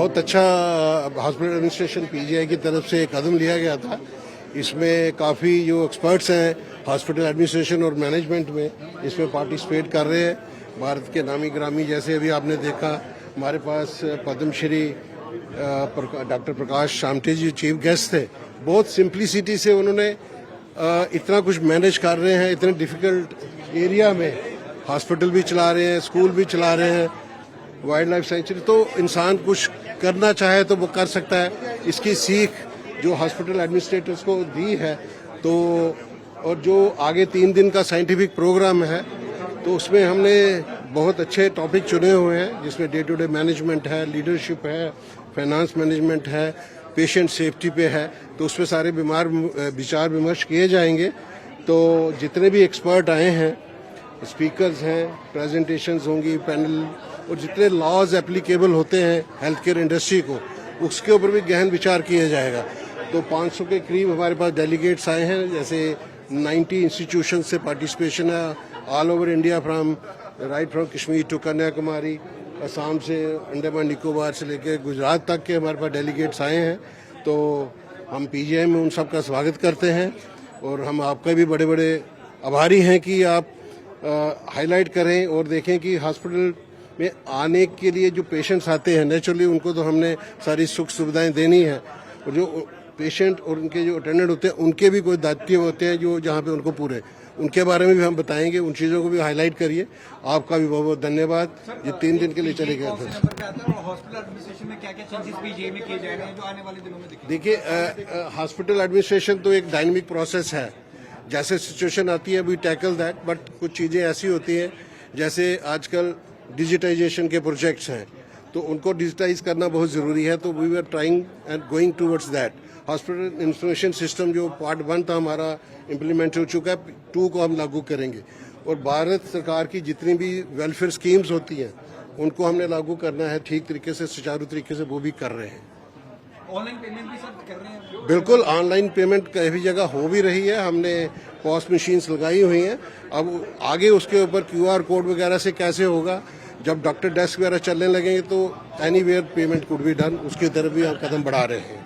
बहुत अच्छा hospital administration PGI की तरफ से कदम लिया गया था। इसमें काफ़ी जो एक्सपर्ट्स हैं हॉस्पिटल एडमिनिस्ट्रेशन और मैनेजमेंट में, इसमें पार्टिसिपेट कर रहे हैं। भारत के नामी ग्रामी, जैसे अभी आपने देखा हमारे पास पद्मश्री डॉक्टर प्रकाश शामटे जी चीफ गेस्ट थे। बहुत सिंप्लिसिटी से उन्होंने इतना कुछ मैनेज कर रहे हैं, इतने डिफिकल्ट एरिया में हॉस्पिटल भी चला रहे हैं, स्कूल भी चला रहे हैं, वाइल्ड लाइफ सेंचुरी। तो इंसान कुछ करना चाहे तो वो कर सकता है। इसकी सीख जो हॉस्पिटल एडमिनिस्ट्रेटर्स को दी है, तो और जो आगे 3 दिन का साइंटिफिक प्रोग्राम है, तो उसमें हमने बहुत अच्छे टॉपिक चुने हुए हैं, जिसमें डे टू डे मैनेजमेंट है, लीडरशिप है, फाइनेंस मैनेजमेंट है, पेशेंट सेफ्टी पे है। तो उसमें सारे विचार विमर्श किए जाएंगे। तो जितने भी एक्सपर्ट आए हैं, स्पीकर्स हैं, प्रेजेंटेशंस होंगी, पैनल, और जितने लॉज एप्लीकेबल होते हैं हेल्थ केयर इंडस्ट्री को, उसके ऊपर भी गहन विचार किया जाएगा। तो 500 के करीब हमारे पास डेलीगेट्स आए हैं। जैसे 90 इंस्टीट्यूशन से पार्टिसिपेशन है all over India, right from Kashmir to Kanyakumari, Assam से अंडमान निकोबार से लेकर गुजरात तक के हमारे पास डेलीगेट्स आए हैं। तो हम पीजीआई में उन सब का स्वागत करते हैं, और हम आपका भी बड़े बड़े आभारी हैं कि आप हाईलाइट करें और देखें कि हॉस्पिटल में आने के लिए जो पेशेंट्स आते हैं, नेचुरली उनको तो हमने सारी सुख सुविधाएं देनी है, और जो पेशेंट और उनके जो अटेंडेंट होते हैं उनके भी कोई दायित्व होते हैं जो जहाँ पे उनको पूरे, उनके बारे में भी हम बताएंगे। उन चीज़ों को भी हाईलाइट करिए। आपका भी बहुत बहुत धन्यवाद। ये 3 दिन के लिए चले गए थे। देखिए, हॉस्पिटल एडमिनिस्ट्रेशन तो एक डायनेमिक प्रोसेस है। जैसे सिचुएशन आती है वी टैकल दैट, बट कुछ चीज़ें ऐसी होती हैं, जैसे आजकल डिजिटाइजेशन के प्रोजेक्ट्स हैं, तो उनको डिजिटाइज करना बहुत ज़रूरी है। तो we are trying and going towards that. Hospital information system जो पार्ट 1 था हमारा इम्प्लीमेंट हो चुका है, 2 को हम लागू करेंगे। और भारत सरकार की जितनी भी वेलफेयर स्कीम्स होती हैं उनको हमने लागू करना है ठीक तरीके से, सुचारू तरीके से, वो भी कर रहे हैं। ऑनलाइन पेमेंट भी सब कर रहे हैं? बिल्कुल, ऑनलाइन पेमेंट कई जगह हो भी रही है। हमने पॉस मशीन्स लगाई हुई हैं। अब आगे उसके ऊपर QR कोड वगैरह से कैसे होगा, जब डॉक्टर डेस्क वगैरह चलने लगेंगे तो anywhere payment could be done, उसकी तरफ भी हम कदम बढ़ा रहे हैं।